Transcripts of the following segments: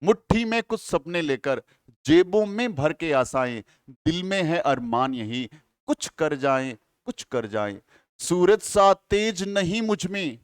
मुट्ठी में कुछ सपने लेकर, जेबों में भर के आशाएं, दिल में है अरमान यही, कुछ कर जाएं, कुछ कर जाएं। सूरज सा तेज नहीं मुझ में,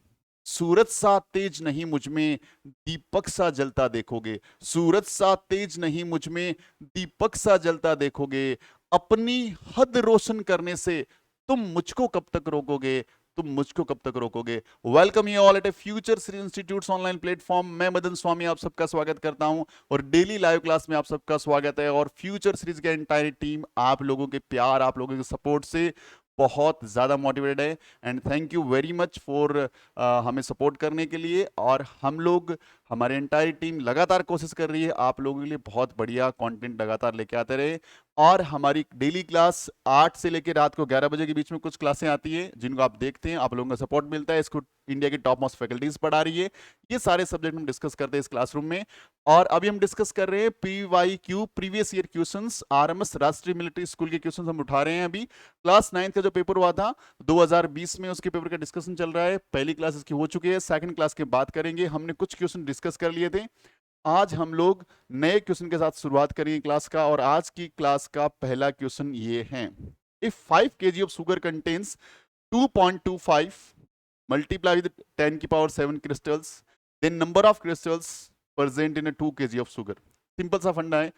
सूरज सा तेज नहीं मुझ में, दीपक सा जलता देखोगे। सूरज सा तेज नहीं मुझ में, दीपक सा जलता देखोगे। अपनी हद रोशन करने से तुम मुझको कब तक रोकोगे, तुम मुझको कब तक रोकोगे। Welcome you all at a future series institute online platform. मैं मदन स्वामी आप सबका स्वागत करता हूं और डेली लाइव क्लास में आप सबका स्वागत है। और फ्यूचर सीरीज के एंटायर टीम आप लोगों के प्यार, आप लोगों के सपोर्ट से बहुत ज़्यादा मोटिवेटेड है। And thank you very much for हमें सपोर्ट करने के लिए। और हम लोग, हमारी एंटायर टीम लगातार कोशिश कर रही है आप लोगों के लिए बहुत बढ़िया कंटेंट लगातार लेके आते रहे। और हमारी डेली क्लास 8 से लेकर रात को 11 बजे के बीच में कुछ क्लासें आती है जिनको आप देखते हैं, आप लोगों का सपोर्ट मिलता है। इसको इंडिया की टॉप मोस्ट फैकल्टीज पढ़ा रही है। ये सारे सब्जेक्ट हम डिस्कस करते हैं इस क्लासरूम में। और अभी हम डिस्कस कर रहे हैं PYQ, previous year questions, RMS राष्ट्रीय मिलिट्री स्कूल के क्वेश्चंस हम उठा रहे हैं। अभी क्लास 9 का जो पेपर हुआ था 2020 में, उसके पेपर का डिस्कशन चल रहा है। पहली क्लास इसकी हो चुकी है, सेकंड क्लास की बात करेंगे। हमने कुछ क्वेश्चन डिस्कस कर लिए थे। आज हम लोग नए क्वेश्चन के साथ शुरुआत करेंगे क्लास का। और आज की क्लास का पहला क्वेश्चन ये है, if 5 kg of sugar contains 2.25 multiply with 10 की power 7 crystals, then number of crystals present in a 2 kg of sugar। Simple सा फंडा है।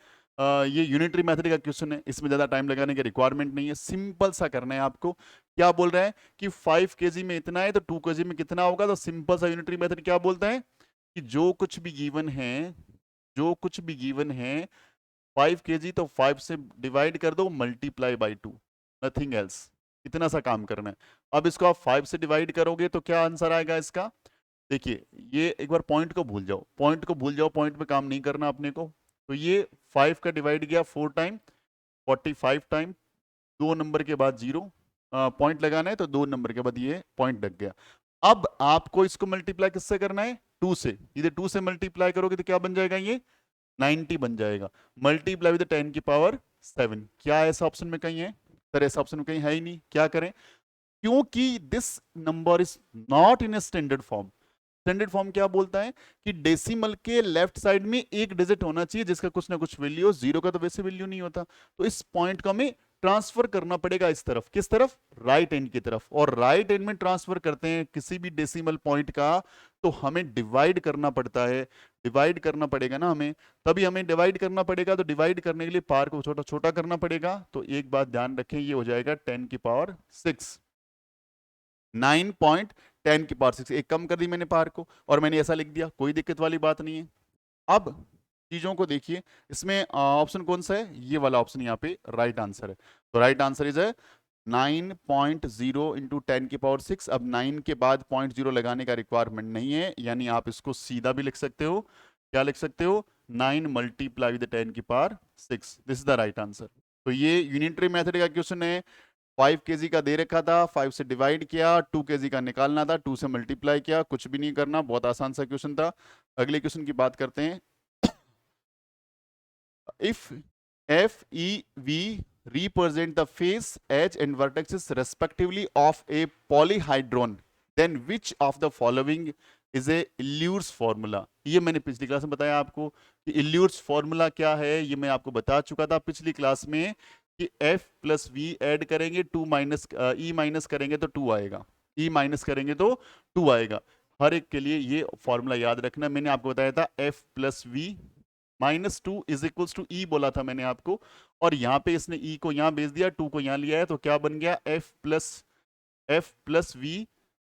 ये यूनिटरी मेथड का क्वेश्चन है, इसमें ज्यादा टाइम लगाने की रिक्वायरमेंट नहीं है, सिंपल सा करना है आपको। क्या बोल रहा है कि 5 kg में इतना है तो 2 kg में कितना होगा। तो सिंपल सा यूनिटरी मेथड क्या बोलता है कि जो कुछ भी गिवन है, जो कुछ भी गिवन है 5 kg, तो 5 से डिवाइड कर दो, मल्टीप्लाई बाई 2, नथिंग एल्स। इतना सा काम करना है। अब इसको आप 5 से डिवाइड करोगे तो क्या आंसर आएगा इसका। देखिए, ये एक बार पॉइंट को भूल जाओ, पॉइंट को भूल जाओ, पॉइंट पे काम नहीं करना अपने को। तो ये 5 का डिवाइड गया 4 टाइम, 45 टाइम, 2 नंबर के बाद 0 पॉइंट लगाना है, तो 2 नंबर के बाद ये पॉइंट लग गया। अब आपको इसको मल्टीप्लाई किससे करना है, 2 से। इधर 2 से मल्टीप्लाई करोगे तो क्या बन जाएगा, ये 90 बन जाएगा। मल्टीप्लाई विद 10 की पावर 7। क्या ऐसा ऑप्शन में कहीं है सर? ऐसा ऑप्शन में कहीं है ही नहीं। क्या करें, क्योंकि this number is not in a standard form. Standard form क्या बोलता है कि डेसिमल के लेफ्ट साइड में एक डिजिट होना चाहिए जिसका कुछ ना कुछ वैल्यू हो। 0 का तो वैसे वैल्यू नहीं होता। तो इस पॉइंट को हमें ट्रांसफर करना पड़ेगा इस तरफ। किस तरफ? राइट एंड की तरफ। और राइट एंड में ट्रांसफर करते हैं किसी भी डेसिमल पॉइंट का, तो हमें डिवाइड करना पड़ता है। डिवाइड करना पड़ेगा ना हमें, तभी हमें डिवाइड करना पड़ेगा। तो डिवाइड करने के लिए पावर को छोटा छोटा करना पड़ेगा। तो एक बात ध्यान रखें, ये हो जाएगा 10 की पावर 6, 9.10 की पावर 6। एक कम कर दी मैंने पावर को और मैंने ऐसा लिख दिया, कोई दिक्कत वाली बात नहीं है। अब चीजों को देखिए, इसमें ऑप्शन कौन सा है, ये वाला ऑप्शन यहाँ पे राइट आंसर है। तो राइट आंसर इज है 9.0 इंटू 10 की पावर 6। अब 9 के बाद 0.0 लगाने का रिक्वायरमेंट नहीं है, यानी आप इसको सीधा भी लिख सकते हो। क्या लिख सकते हो, 9 मल्टीप्लाई विद 10 की power 6। This is the right answer. तो ये यूनिटरी मेथड का क्वेश्चन है। 5 kg का दे रखा था, 5 से डिवाइड किया, 2 kg का निकालना था, 2 से मल्टीप्लाई किया, कुछ भी नहीं करना, बहुत आसान सा क्वेश्चन था। अगले क्वेश्चन की बात करते हैं। If FEV represent the face, edge and vertices respectively of a polyhedron, then which of the following is a Illour's formula। ये मैंने पिछली क्लास में बताया आपको कि Illour's formula क्या है, ये मैं आपको बता चुका था पिछली क्लास में कि F प्लस V ऐड करेंगे, 2 माइनस E माइनस करेंगे तो 2 आएगा, E माइनस करेंगे तो 2 आएगा। हर एक के लिए ये फॉर्मूला याद रखना। मैंने आपको बताया था F plus V minus 2 is equals to E बोला था मैंने आपको। और यहाँ पे इसने E को यहाँ भेज दिया, 2 को यहाँ लिया है, तो क्या बन गया, F plus V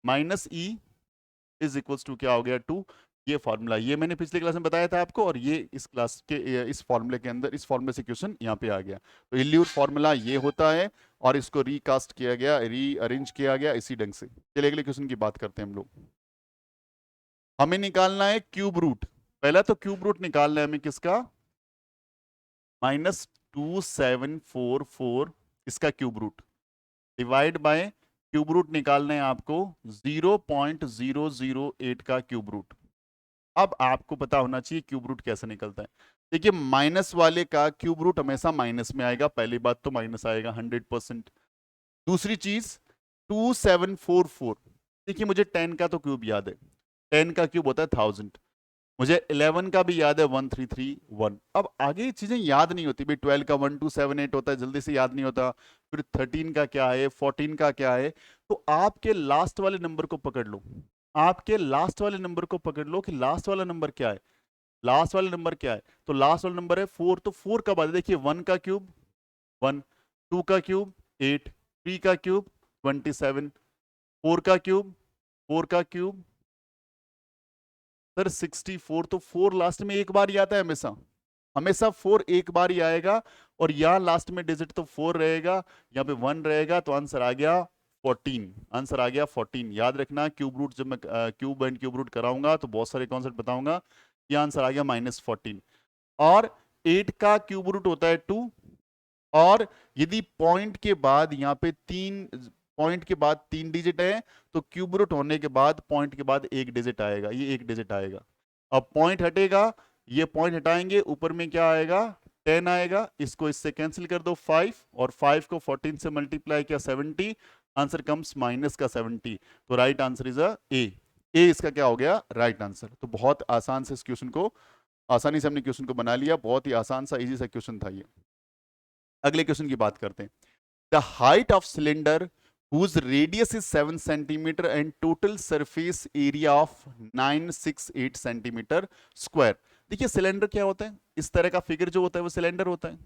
minus E is equals to क्या हो गया, 2। ये फॉर्मूला, ये मैंने पिछले क्लास में बताया था आपको, और ये इस क्लास के इस फॉर्मूले के अंदर, इस फॉर्मूले से क्वेश्चन यहाँ पे आ गया। तो इल्यूर फॉर्मूला ये होता है और इसको रीकास्ट किया गया, रीअरेंज किया गया इसी ढंग से। चलिए अगले क्वेश्चन की बात करते हैं हम लोग। हमें निकालना है क्यूब रूट। पहला तो क्यूब रूट निकालना है हमें किसका, -2744 इसका cube root, divide by cube root निकालना है आपको 0.008 का क्यूब रूट। अब आपको पता होना चाहिए क्यूब रूट कैसे निकलता है। देखिए, माइनस वाले का क्यूब रूट हमेशा माइनस में आएगा, पहली बात तो माइनस आएगा 100%। दूसरी चीज 2744, देखिए मुझे 10 का तो क्यूब याद है, 10 का क्यूब होता है 1000। मुझे 11 का भी याद है 1331। अब आगे चीजें याद नहीं होती भाई, 12 का 1278 होता है, जल्दी से याद नहीं होता। फिर 13 का क्या है, 14 का क्या है। तो आपके लास्ट वाले नंबर को पकड़ लो, आपके लास्ट वाले नंबर को पकड़ लो कि लास्ट वाला नंबर क्या है, लास्ट वाला नंबर क्या है। तो लास्ट वाला नंबर है 4, तो 4 का बाद देखिए 1 का क्यूब 1, 2 का क्यूब 8, 3 का क्यूब 27, 4 का क्यूब 4 का क्यूब सर 64। तो 4 लास्ट में एक बार ही आता है हमेशा, हमेशा 4 एक बार ही आएगा। और यहाँ लास्ट में डिजिट तो 4 रहेगा, यहाँ पे 1 रहेगा, तो आंसर आ गया 14। आंसर आ गया 14। याद रखना क्यूब रूट, जब मैं क्यूब एंड क्यूब रूट कराऊंगा तो बहुत सारे कॉन्सेप्ट बताऊंगा। ये आंसर आ गया -14। और 8 का क्यूब रूट होता है 2। और यदि पॉइंट के बाद यहाँ पे 3, पॉइंट के बाद 3 डिजिट है, तो क्यूब रूट होने के बाद पॉइंट के बाद एक डिजिट आएगा, ये एक डिजिट आएगा। अब पॉइंट हटेगा, ये पॉइंट हटाएंगे, ऊपर में क्या आएगा 10 आएगा, इसको इससे कैंसिल कर दो 5, और 5 को 14 से मल्टीप्लाई किया 70, आंसर कम्स माइनस का 70। तो राइट आंसर इज ए इसका क्या हो गया राइट आंसर। तो बहुत आसान से इस क्वेश्चन को, आसानी से हमने क्वेश्चन को बना लिया, बहुत ही आसान सा इजी सा क्वेश्चन था ये। अगले क्वेश्चन की बात करते हैं। The height of cylinder whose radius is 7 centimeter and total surface area of 968 centimetre square. देखिए सिलेंडर क्या होता है, इस तरह का फिगर जो होता है वो सिलेंडर होता है।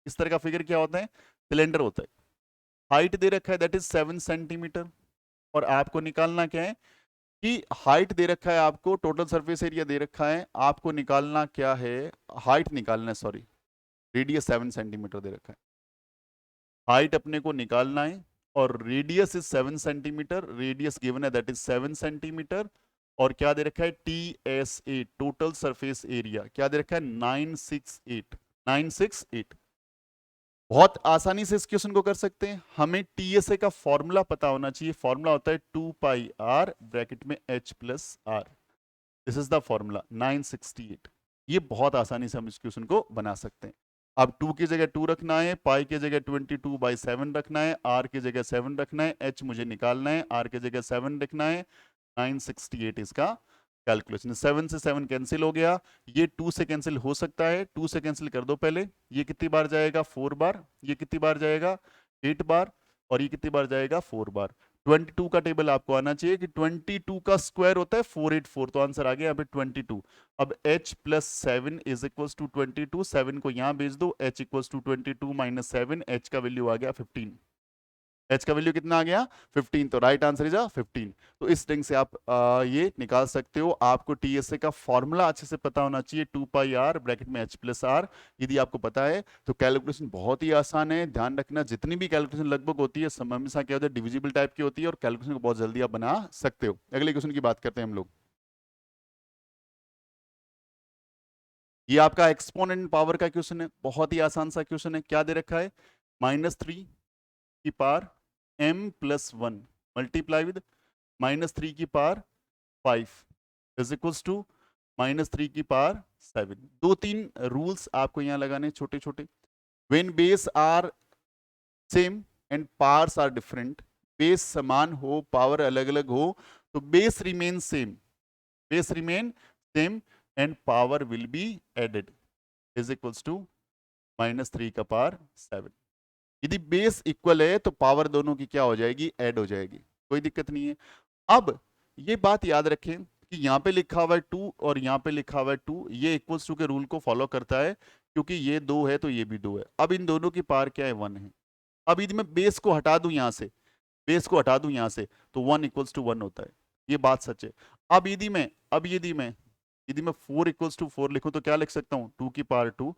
इस तरह का फिगर क्या होता है, सिलेंडर होता है। हाइट दे रखा है दैट इज 7 सेंटीमीटर, और आपको निकालना क्या है कि हाइट दे रखा है आपको, टोटल सरफेस एरिया दे रखा है, आपको निकालना क्या है, हाइट निकालना है, सॉरी रेडियस 7 सेंटीमीटर दे रखा है, हाइट अपने को निकालना है। और radius is 7 centimetre, radius given है दैट इज 7 सेंटीमीटर। और क्या दे रखा है TSA, टोटल सरफेस एरिया क्या दे रखा है 968, 968। बहुत आसानी से इस क्वेश्चन को कर सकते हैं। हमें TSA का फॉर्मूला पता होना चाहिए, फॉर्मूला होता है 2πr ब्रैकेट में h plus r. This is the formula 968। ये बहुत आसानी से हम इस क्वेश्चन को बना सकते हैं। अब 2 की जगह 2 रखना है, पाई की जगह 22/7 रखना है, आर की जगह 7 रखना है, एच मुझे निकालना है, आर की जगह 7 रखना है। 968 इसका कैलकुलेशन। 7 से 7 कैंसिल हो गया, ये 2 से कैंसिल हो सकता है, 2 से कैंसिल कर दो पहले। ये कितनी बार जाएगा 4 बार, ये कितनी बार जाएगा 8 बार, और ये कितनी बार जाएगा 4 बार। 22 का टेबल आपको आना चाहिए कि 22 का स्क्वायर होता है 484, तो आंसर आ गया यहाँ पे 22। अब h plus 7 is equals to 22, 7 को यहाँ भेज दो, h equals to 22 minus 7, h का वैल्यू आ गया 15। h का वैल्यू कितना आ गया 15, तो राइट आंसर इज 15। तो इस ढंग से आप ये निकाल सकते हो। आपको TSA का फॉर्मूला अच्छे से पता होना चाहिए, 2πr ब्रैकेट में h प्लस आर। यदि आपको पता है तो कैलकुलेशन बहुत ही आसान है। ध्यान रखना जितनी भी कैलकुलेशन लगभग होती है सब हमेशा क्या होता है डिविजिबल टाइप की होती है, और कैलकुलेशन को बहुत जल्दी आप बना सकते हो। अगले क्वेश्चन की बात करते हैं हम लोग। ये आपका एक्सपोनेंट पावर का क्वेश्चन है, बहुत ही आसान सा क्वेश्चन है। क्या दे रखा है -3 की power m plus 1 multiply with -3 की पावर 5 इज इक्वल्स टू -3 की पावर 7। 2-3 रूल्स आपको यहाँ लगाने छोटे छोटे। When base are same and powers are different, base समान हो पावर अलग अलग हो तो base remain same, base remain same and power will be added is equals to -3 का पावर 7। यदि बेस इक्वल है तो पावर दोनों की क्या हो जाएगी ऐड हो जाएगी, कोई दिक्कत नहीं है। अब ये बात याद रखें कि यहाँ पे लिखा हुआ है 2 और यहाँ पे लिखा हुआ है 2, ये इक्वल्स टू के रूल को फॉलो करता है, क्योंकि ये 2 है तो ये भी 2 है। अब इन दोनों की पावर क्या है 1 है। अब यदि मैं बेस को हटा दूं यहाँ से, बेस को हटा दूं यहाँ से, तो 1 इक्वल्स टू 1 होता है, ये बात सच है। अब यदि मैं 4 इक्वल्स टू 4 लिखूं तो क्या लिख सकता हूँ 2 की पावर 2,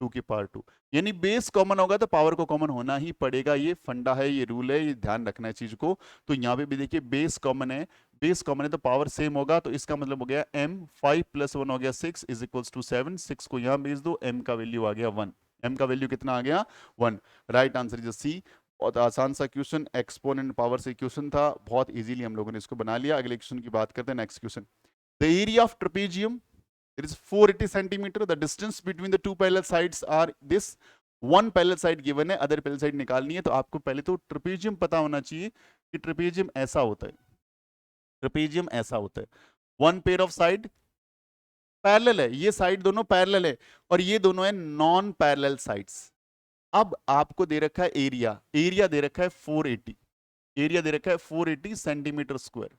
2 की पावर 2। यानी बेस कॉमन होगा तो पावर को कॉमन होना ही पड़ेगा, ये फंडा है, ये रूल है, ये ध्यान रखना है चीज को। तो यहाँ पे भी देखिए बेस कॉमन है, बेस कॉमन है तो पावर सेम होगा, तो इसका मतलब हो गया m 5 प्लस 1 हो गया 6 इज इक्वल्स टू 7। 6 को यहाँ भेज दो, m का वैल्यू आ गया 1, m का वैल्यू कितना आ गया 1। Right answer is C. बहुत आसान सा क्वेश्चन, एक्सपोनेंट पावर से क्वेश्चन था, बहुत इजीली हम लोगों ने इसको बना लिया। अगले क्वेश्चन की बात करते हैं, next question. The area of trapezium it is 480 centimeter. The distance between the two parallel sides are this. One parallel side given है, other parallel side निकालनी है। तो आपको पहले तो ट्रेपेजियम पता होना चाहिए कि ट्रेपेजियम ऐसा होता है, ट्रेपेजियम ऐसा होता है। One pair of side parallel है, ये साइड दोनों पैरेलल है और ये दोनों है नॉन पैरेलल साइड्स। अब आपको दे रखा है एरिया, एरिया दे रखा है 480, एरिया दे रखा है 480 सेंटीमीटर स्क्वायर।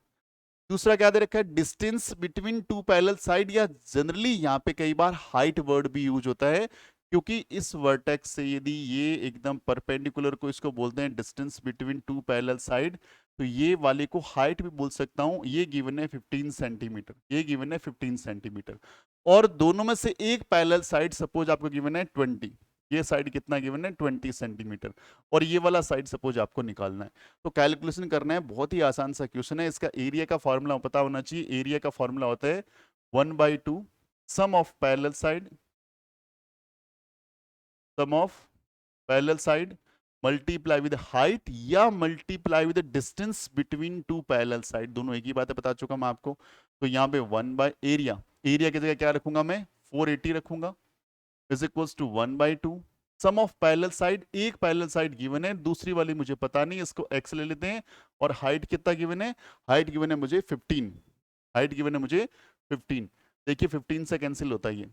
दूसरा क्या दे रखा है, distance between two parallel side, या जनरली यहाँ पे कई बार हाइट वर्ड भी यूज होता है, क्योंकि इस वर्टेक्स से यदि ये एकदम परपेंडिकुलर को इसको बोलते हैं distance between two parallel side, तो ये वाले को हाइट भी बोल सकता हूं। ये गिवन है 15 सेंटीमीटर, ये गिवन है 15 सेंटीमीटर, और दोनों में से एक पैरेलल साइड सपोज आपको गिवन है 20, ये साइड कितना गिवन है 20 सेंटीमीटर, और ये वाला साइड सपोज आपको निकालना है। तो कैलकुलेशन करना है, बहुत ही आसान सा क्वेश्चन है। इसका एरिया का फॉर्मूला पता होना चाहिए। एरिया का फॉर्मूला होता है 1/2 sum of parallel side, sum of parallel side multiply with height या multiply with distance between two parallel side, दोनों एक ही बात है, बता चुका मैं आपको। तो यहाँ पे 1 एरिया, एरिया की जगह क्या रखूंगा मैं 480 रखूंगा, is equals to 1/2 sum of parallel side, एक पैरेलल साइड गिवन है, दूसरी वाली मुझे पता नहीं, इसको x ले लेते हैं। और हाइट कितना गिवन है, हाइट गिवन है मुझे 15, हाइट गिवन है मुझे 15। देखिए 15 से कैंसिल होता है ये,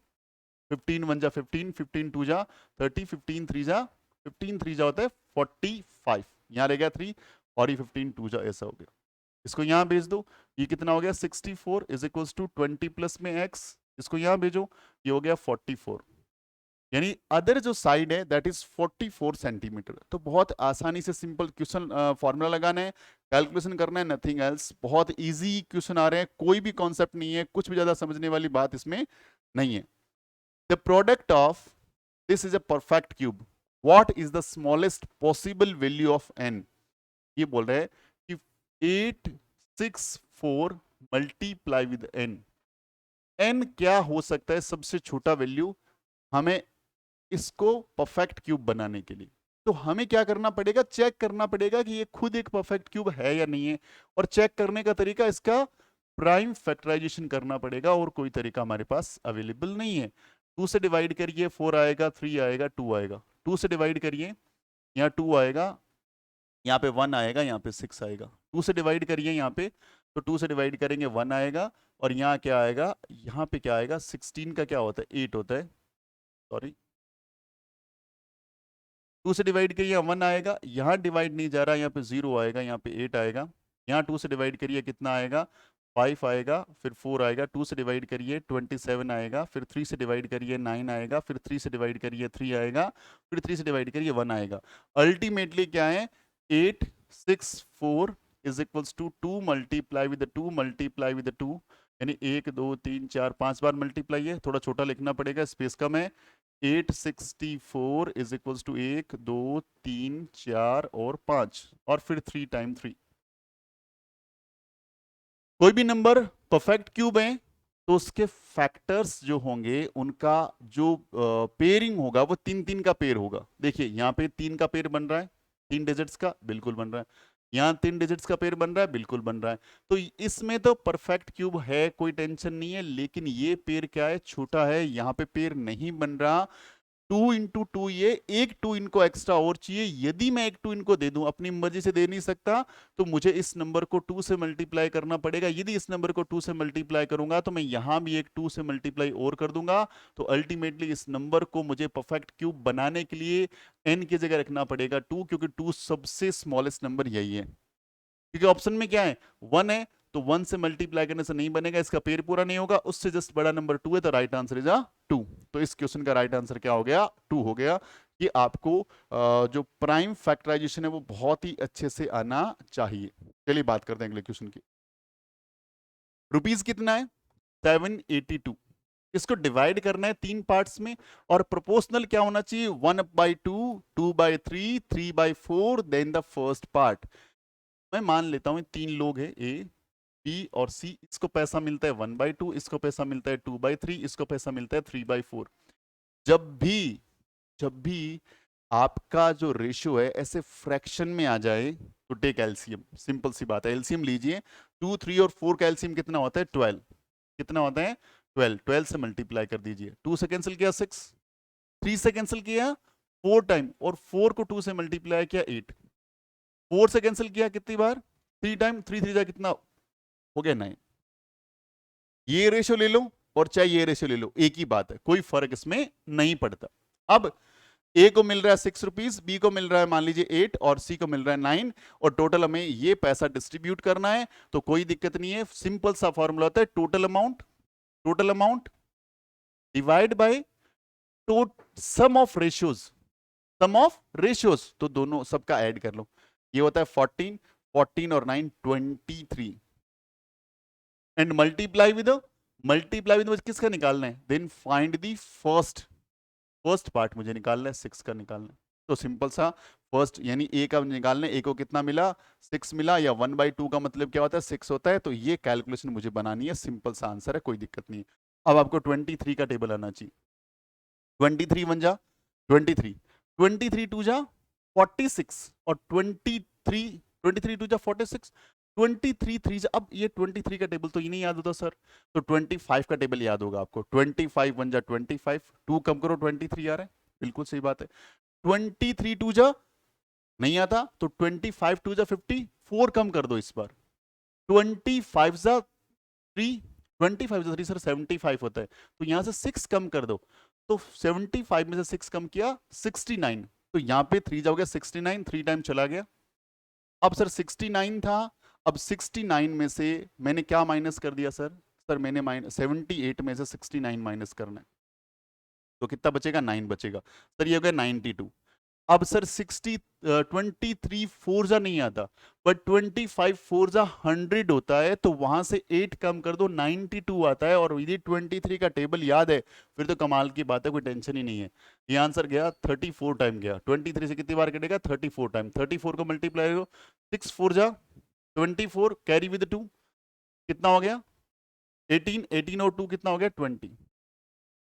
15 1 जा 15, 15 2 जा 30, 15 3 जा 15 3 जा होता है 45, यहाँ रह गया 3, और ये 15 2 जा ऐसा हो गया। इसको यहाँ भेज दो, ये कितना हो गया 64 इज इक्वल्स टू 20 प्लस में x, इसको यहाँ भेजो, ये हो गया 44, यानी अदर जो साइड है दैट इज 44 सेंटीमीटर। तो बहुत आसानी से सिंपल क्वेश्चन फॉर्मूला लगाना है, कैलकुलेशन करना है, नथिंग एल्स। बहुत इजी क्वेश्चन आ रहे हैं, कोई भी कॉन्सेप्ट नहीं है, कुछ भी ज्यादा समझने वाली बात इसमें नहीं है। The product of this is a perfect cube, what is the smallest possible value of n। ये बोल रहे हैं कि 864 मल्टीप्लाई विद n, n क्या हो सकता है सबसे छोटा वैल्यू हमें इसको परफेक्ट क्यूब बनाने के लिए। तो हमें क्या करना पड़ेगा, चेक करना पड़ेगा कि ये खुद एक परफेक्ट क्यूब है या नहीं है, और चेक करने का तरीका इसका प्राइम फैक्टराइजेशन करना पड़ेगा, और कोई तरीका हमारे पास अवेलेबल नहीं है। 2 से डिवाइड करिए 4 आएगा, 3 आएगा, 2 आएगा, 2 से डिवाइड करिए यहाँ 2 आएगा, यहाँ पे 1 आएगा, यहाँ पे 6 आएगा। 2 से डिवाइड करिए यहाँ पे, तो 2 से डिवाइड करेंगे 1 आएगा, और यहाँ क्या आएगा, यहाँ पे क्या आएगा 16 का क्या होता है 8 होता है, सॉरी 2 से डिवाइड करिए 1 आएगा, यहाँ डिवाइड नहीं जा रहा, यहाँ पे 0 आएगा, यहाँ पे 8 आएगा, यहाँ 2 से डिवाइड करिए कितना आएगा 5 आएगा, फिर 4 आएगा, 2 से डिवाइड करिए 27 आएगा, फिर 3 से डिवाइड करिए 9 आएगा, फिर 3 से डिवाइड करिए 3 आएगा, फिर 3 से डिवाइड करिए 1 आएगा। अल्टीमेटली क्या है 864 is equals to 2 multiply with 2 multiply with 2, यानी 1 2 3 4 5 बार मल्टीप्लाई है, थोड़ा छोटा लिखना पड़ेगा, स्पेस कम है। 864 इज इक्वल्स टू 1 2 3 4 और 5, और फिर 3 टाइम 3। कोई भी नंबर परफेक्ट क्यूब है तो उसके फैक्टर्स जो होंगे उनका जो पेयरिंग होगा वो 3 3 का पेयर होगा। देखिए यहाँ पे 3 का पेयर बन रहा है, 3 डिजिट्स का बिल्कुल बन रहा है, यहाँ 3 डिजिट्स का पेयर बन रहा है, बिल्कुल बन रहा है। तो इसमें तो परफेक्ट क्यूब है, कोई टेंशन नहीं है, लेकिन ये पेयर क्या है छोटा है, यहाँ पे पेयर नहीं बन रहा। 2 इंटू 2, ये एक 2 इनको एक्स्ट्रा और चाहिए। यदि मैं एक 2 इनको दे दूं, अपनी मर्जी से दे नहीं सकता, तो मुझे इस नंबर को 2 से मल्टीप्लाई करना पड़ेगा। यदि इस नंबर को 2 से मल्टीप्लाई करूंगा तो मैं यहां भी एक 2 से मल्टीप्लाई और कर दूंगा। तो अल्टीमेटली इस नंबर को मुझे परफेक्ट क्यूब बनाने के लिए n की जगह रखना पड़ेगा 2, क्योंकि 2 सबसे स्मॉलेस्ट नंबर यही है। क्योंकि ऑप्शन में क्या है 1 है, तो 1 से मल्टीप्लाई करने से नहीं बनेगा, इसका पेयर पूरा नहीं होगा, उससे जस्ट बड़ा नंबर 2 है, तो राइट आंसर इज 2। तो इस क्वेश्चन का राइट आंसर क्या हो गया 2 हो गया। कि आपको जो प्राइम फैक्टराइजेशन है वो बहुत ही अच्छे से आना चाहिए। चलिए बात करते हैं अगले क्वेश्चन की। रुपीज कितना है 782, इसको डिवाइड करना है 3 पार्ट्स में, और प्रोपोर्शनल क्या होना चाहिए 1/2 2/3 3/4, देन द फर्स्ट पार्ट। मैं मान लेता हूं 3 लोग हैं ए बी और सी, इसको पैसा मिलता है 1/2, इसको पैसा मिलता है 2/3, इसको पैसा मिलता है 3/4। जब भी आपका जो रेशियो है ऐसे फ्रैक्शन में आ जाए तो टेक एलसीएम, सिंपल सी बात है, एलसीएम लीजिए। 2 3 और 4 का एलसीएम कितना होता है 12, कितना होता है 12, 12 से मल्टीप्लाई कर दीजिए। 2 से कैंसिल किया 6, 3 से कैंसिल किया 4 टाइम, और 4 को 2 से मल्टीप्लाई किया 8, 4 से कैंसिल किया कितनी बार 3 टाइम, 3 3 जा कितना हो गया 9। ये रेशियो ले लो और चाहे ये रेशियो ले लो, एक ही बात है, कोई फर्क इसमें नहीं पड़ता। अब ए को मिल रहा है 6 रुपीज, बी को मिल रहा है मान लीजिए 8 और सी को मिल रहा है 9 और टोटल हमें ये पैसा डिस्ट्रीब्यूट करना है, तो कोई दिक्कत नहीं है, सिंपल सा फॉर्मूला होता है total amount divide by sum of ratios, तो दोनों सबका ऐड कर लो, ये होता है 14 और 9 23 एंड मल्टीप्लाई विद किसका निकालना है, then find the first part मुझे निकालना है, 6 का निकालना है। तो सिंपल सा फर्स्ट यानी ए का निकालना है, ए को कितना मिला 6 मिला, या 1/2 का मतलब क्या होता है 6 होता है, तो ये कैलकुलेशन मुझे बनानी है, सिंपल सा आंसर है, कोई दिक्कत नहीं है। अब आपको 23 का टेबल आना चाहिए, 23 1 जा 23, 23 2 जा 46 और 23 2 जा 46, 23 3 जा, अब ये 23 का टेबल तो ये नहीं याद होता सर, तो 25 का टेबल याद होगा आपको, 25 1 जा 25, 2 कम करो 23 आ रहा है, बिल्कुल सही बात है, 23 2 जा नहीं आता, तो 25 2 जा 50, 4 कम कर दो इस बार, 25 जा 3, 25 जा 3 सर 75 होता है, तो यहां से 6 कम कर दो, तो 75 में से 6 कम किया 69, तो यहां पे 3 जाओगे 69, 3 टाइम चला गया, अब सर 69 था, अब 69 में से मैंने क्या माइनस कर दिया सर मैंने 78 में से 69 माइनस करना है, तो कितना बचेगा 9 बचेगा, सर ये हो गया 92। अब सर 23 4 जा नहीं आता, बट 25 4 जा 100 होता है, तो वहां से 8 कम कर दो 92 आता है, और यदि 23 का टेबल याद है फिर तो कमाल की बात है, कोई टेंशन ही नहीं है। ये आंसर गया 34 टाइम गया, 23 से कितनी बार कटेगा 34 टाइम, 34 को मल्टीप्लाई करो 6 4 जा 24 कैरी विद 2 कितना हो गया 18 और 2 कितना हो गया 20,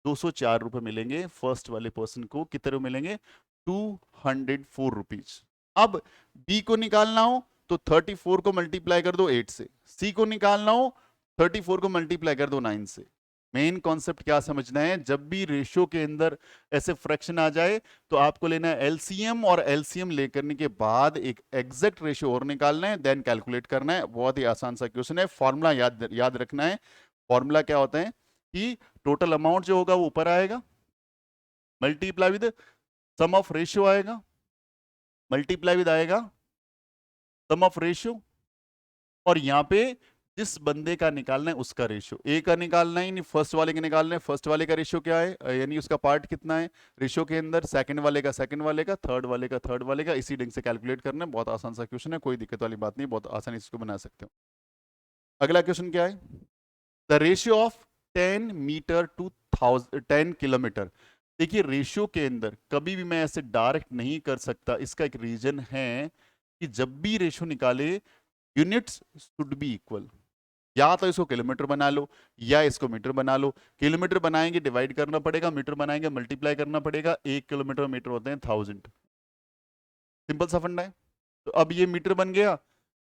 204 रुपए मिलेंगे फर्स्ट वाले पर्सन को, कितने मिलेंगे 204 रुपीज। अब बी को निकालना हो तो 34 को मल्टीप्लाई कर दो 8 से, सी को निकालना हो 34 को मल्टीप्लाई कर दो 9 से। मेन कॉन्सेप्ट क्या समझना है, जब भी रेशियो के अंदर ऐसे फ्रैक्शन आ जाए तो आपको लेना है एलसीएम, और एलसीएम लेकर के बाद एक एग्जैक्ट रेशियो और निकालना है, देन कैलकुलेट करना है। बहुत ही आसान सा क्वेश्चन है, फॉर्मूला याद रखना है। फॉर्मूला क्या होता है कि टोटल अमाउंट जो होगा वो ऊपर आएगा, multiply with sum of ratio आएगा, मल्टीप्लाई विद आएगा सम ऑफ रेशियो, और यहां पे जिस बंदे का निकालना है उसका रेशियो, ए का निकालना ही नहीं फर्स्ट वाले का निकालना है, फर्स्ट वाले का रेशियो क्या है यानी उसका पार्ट कितना है रेशियो के अंदर, सेकंड वाले का थर्ड वाले का, इसी ढंग से कैलकुलेट करना है। बहुत आसान सा क्वेश्चन है, कोई दिक्कत वाली बात नहीं, बहुत आसानी से इसको बना सकते हो। अगला क्वेश्चन क्या है, the ratio of 10 metre to 10 kilometre. देखिए रेशियो के अंदर कभी भी मैं ऐसे डायरेक्ट नहीं कर सकता, इसका एक रीजन है कि जब भी रेशियो निकाले यूनिट्स शुड बी इक्वल, या तो इसको किलोमीटर बना लो या इसको मीटर बना लो, किलोमीटर बनाएंगे डिवाइड करना पड़ेगा, मीटर बनाएंगे मल्टीप्लाई करना पड़ेगा, 1 किलोमीटर मीटर होते हैं 1000, सिंपल सा फंडा है। तो अब ये मीटर बन गया,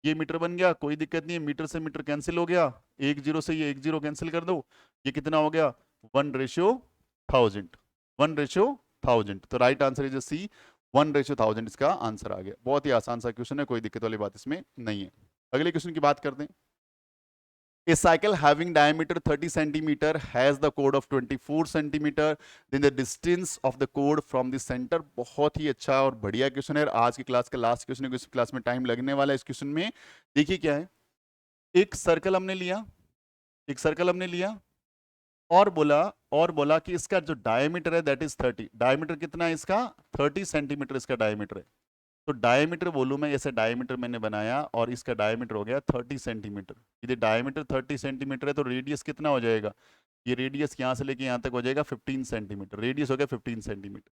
ये मीटर बन गया, कोई दिक्कत नहीं है, मीटर से मीटर कैंसिल हो गया, 1 0 से ये 1 0 कैंसिल कर दो, ये कितना हो गया 1:1000, 1:1000, तो राइट आंसर इज सी, 1:1000 इसका आंसर आ गया। बहुत ही आसान सा क्वेश्चन है, कोई दिक्कत वाली बात इसमें नहीं है। अगले क्वेश्चन की बात करते हैं। A cycle having diameter 30 centimeter has the chord of 24 centimeter, then the distance of the chord from the center। बहुत ही अच्छा और बढ़िया क्वेश्चन है, आज की क्लास का लास्ट क्वेश्चन है, इस क्लास में टाइम लगने वाला है इस क्वेश्चन में। देखिए क्या है, एक सर्कल हमने लिया और बोला कि इसका जो डायमीटर है दैट इज 30, डायमीटर कितना है इसका 30 सेंटीमीटर इसका डायमीटर है, तो डायमीटर वॉल्यूम है, ऐसे डायमीटर मैंने बनाया और इसका डायमीटर हो गया 30 सेंटीमीटर। यदि डायमीटर 30 सेंटीमीटर है तो रेडियस कितना हो जाएगा, ये रेडियस यहाँ से लेके यहाँ तक हो जाएगा 15 सेंटीमीटर, रेडियस हो गया 15 सेंटीमीटर।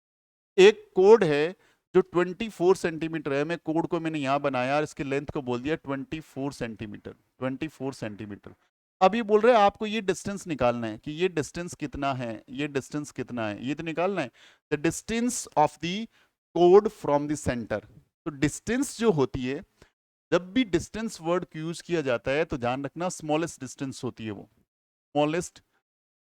एक कोड है जो 24 सेंटीमीटर है, मैं कोड को मैंने यहाँ बनाया और इसकी लेंथ को बोल दिया 24 सेंटीमीटर, 24 सेंटीमीटर। अब ये बोल रहे हैं आपको ये डिस्टेंस निकालना है कि ये डिस्टेंस कितना है, ये डिस्टेंस कितना है, ये तो निकालना है, the distance of the code from the centre. तो डिस्टेंस जो होती है, जब भी डिस्टेंस वर्ड को यूज किया जाता है तो ध्यान रखना स्मॉलेस्ट डिस्टेंस होती है, वो स्मॉलेस्ट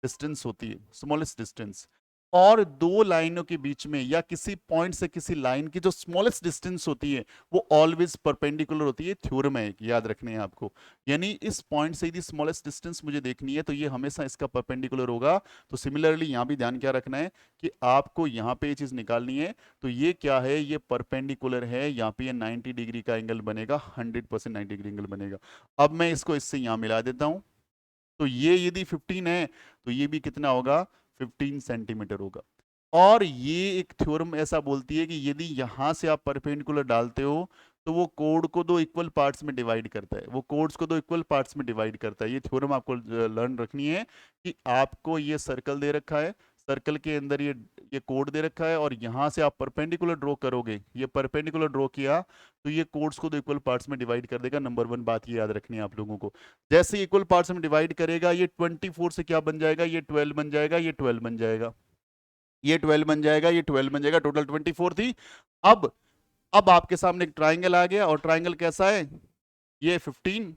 डिस्टेंस होती है, स्मॉलेस्ट डिस्टेंस। और दो लाइनों के बीच में या किसी पॉइंट से किसी लाइन की जो स्मॉलेस्ट डिस्टेंस होती है वो ऑलवेज परपेंडिकुलर होती है। थ्योरम है, एक याद रखने है आपको। यानी इस पॉइंट से यदि स्मॉलेस्ट डिस्टेंस मुझे देखनी है तो ये हमेशा इसका परपेंडिकुलर होगा। तो सिमिलरली यहां भी ध्यान क्या रखना है कि आपको यहां पे ये चीज निकालनी है। तो ये क्या है, ये परपेंडिकुलर है, यहाँ पे ये 90 डिग्री का एंगल बनेगा, 100% 90 डिग्री एंगल बनेगा। अब मैं इसको इससे यहां मिला देता हूं। तो ये यदि 15 है तो ये भी कितना होगा, 15 सेंटीमीटर होगा। और ये एक थ्योरम ऐसा बोलती है कि यदि यहां से आप परपेंडिकुलर डालते हो तो वो कोड को दो इक्वल पार्ट्स में डिवाइड करता है, वो कोड्स को दो इक्वल पार्ट्स में डिवाइड करता है। ये थ्योरम आपको लर्न रखनी है कि आपको ये सर्कल दे रखा है, सर्कल के अंदर ये कोड दे रखा है, और यहां से आप परपेंडिकुलर ड्रॉ करोगे, ये परपेंडिकुलर ड्रॉ किया तो ये कोड्स को दो इक्वल पार्ट्स में डिवाइड कर देगा। नंबर वन बात ये याद रखनी है आप लोगों को। जैसे इक्वल पार्ट्स में डिवाइड करेगा ये 24 से क्या बन जाएगा, ये 12 बन जाएगा, ये 12 बन जाएगा, ये 12 बन जाएगा, ये 12 बन जाएगा, टोटल 24 थी। अब अब आपके सामने एक ट्राइंगल आ गया, और ट्राइंगल कैसा है, ये 15,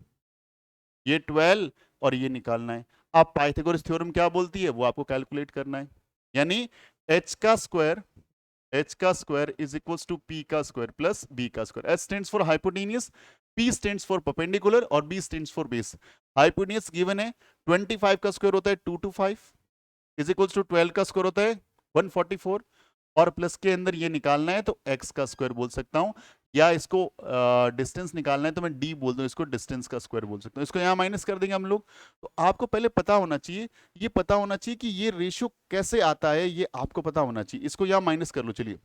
ये 12 और ये निकालना है। अब पाइथागोरस थ्योरम क्या बोलती है वो आपको कैलकुलेट करना है। यानी h का square is equals to p का स्क्वायर प्लस b का square. h stands for hypotenuse, p stands for perpendicular और b stands for base. Hypotenuse given है 25 का स्क्वायर होता है 225 इज इक्वल्स टू 12 का स्क्वायर होता है 144, और प्लस के अंदर ये निकालना है तो x का स्क्वायर बोल सकता हूं, या इसको डिस्टेंस निकालना है तो मैं d बोल दूं, इसको डिस्टेंस का स्क्वायर बोल सकता हूं। इसको यहां माइनस कर देंगे हम लोग। तो आपको पहले पता होना चाहिए, ये पता होना चाहिए कि ये रेशियो कैसे आता है, ये आपको पता होना चाहिए। इसको यहां माइनस कर लो। चलिए,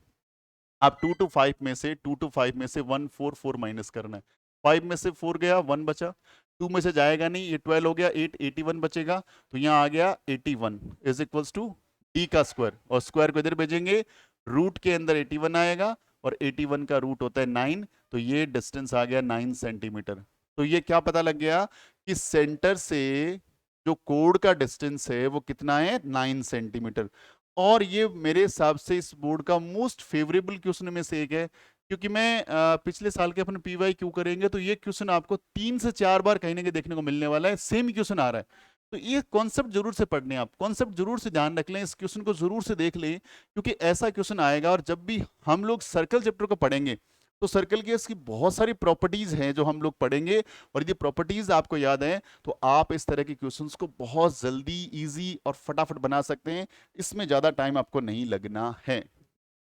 आप 2 to 5 में से 1 4 4 माइनस करना है। 5 में से 4 गया, 1 बचा, 2 में से जाएगा नहीं, ये 12 हो गया, 8 81 बचेगा, तो यहाँ आ गया 81 इज इक्वल्स टू d का स्क्वायर, और स्क्वायर को इधर भेजेंगे, रूट के अंदर 81 आएगा, और 81 का रूट होता है 9, तो ये डिस्टेंस आ गया 9 सेंटीमीटर। तो ये क्या पता लग गया कि सेंटर से जो कोड का डिस्टेंस है वो कितना है, 9 सेंटीमीटर। और ये मेरे हिसाब से इस बोर्ड का मोस्ट फेवरेबल क्वेश्चन में से एक है, क्योंकि मैं पिछले साल के अपने पीवाई क्यू करेंगे तो ये क्वेश्चन आपको 3 से 4 बार कहीं ना कहीं देखने को मिलने वाला है, सेम क्वेश्चन आ रहा है। तो ये कॉन्सेप्ट जरूर से पढ़ने, आप कॉन्सेप्ट जरूर से ध्यान रख लें, इस क्वेश्चन को जरूर से देख लें, क्योंकि ऐसा क्वेश्चन आएगा। और जब भी हम लोग सर्कल चैप्टर को पढ़ेंगे तो सर्कल की इसकी बहुत सारी प्रॉपर्टीज हैं जो हम लोग पढ़ेंगे, और यदि प्रॉपर्टीज आपको याद है तो आप इस तरह के क्वेश्चंस को बहुत जल्दी, इजी और फटाफट बना सकते हैं। इसमें ज्यादा टाइम आपको नहीं लगना है,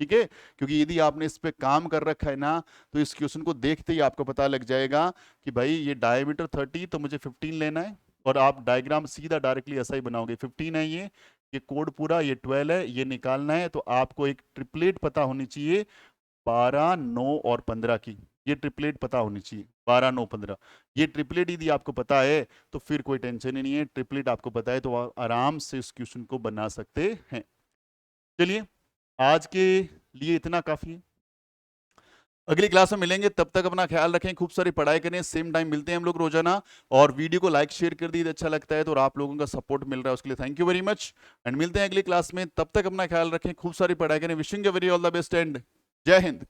ठीक है। क्योंकि यदि आपने इस पे काम कर रखा है ना, तो इस क्वेश्चन को देखते ही आपको पता लग जाएगा कि भाई ये डायमीटर 30 तो मुझे 15 लेना है, और आप डायग्राम सीधा डायरेक्टली ऐसा ही बनाओगे। 15 है ये कोड पूरा, ये 12 है, ये निकालना है। तो आपको एक ट्रिपलेट पता होनी चाहिए 12 9 और 15 की, ये ट्रिपलेट पता होनी चाहिए 12 9 15। ये ट्रिपलेट यदि आपको पता है तो फिर कोई टेंशन ही नहीं है, ट्रिपलेट आपको पता है तो आप आराम से इस क्वेश्चन को बना सकते हैं। चलिए, आज के लिए इतना काफी है, अगली क्लास में मिलेंगे, तब तक अपना ख्याल रखें, खूब सारी पढ़ाई करें। सेम टाइम मिलते हैं हम लोग रोजाना, और वीडियो को लाइक शेयर कर दीजिए, अच्छा लगता है तो, और आप लोगों का सपोर्ट मिल रहा है उसके लिए thank you very much. And मिलते हैं अगली क्लास में, तब तक अपना ख्याल रखें, खूब सारी पढ़ाई करें। Wishing you very all the best and जय हिंद।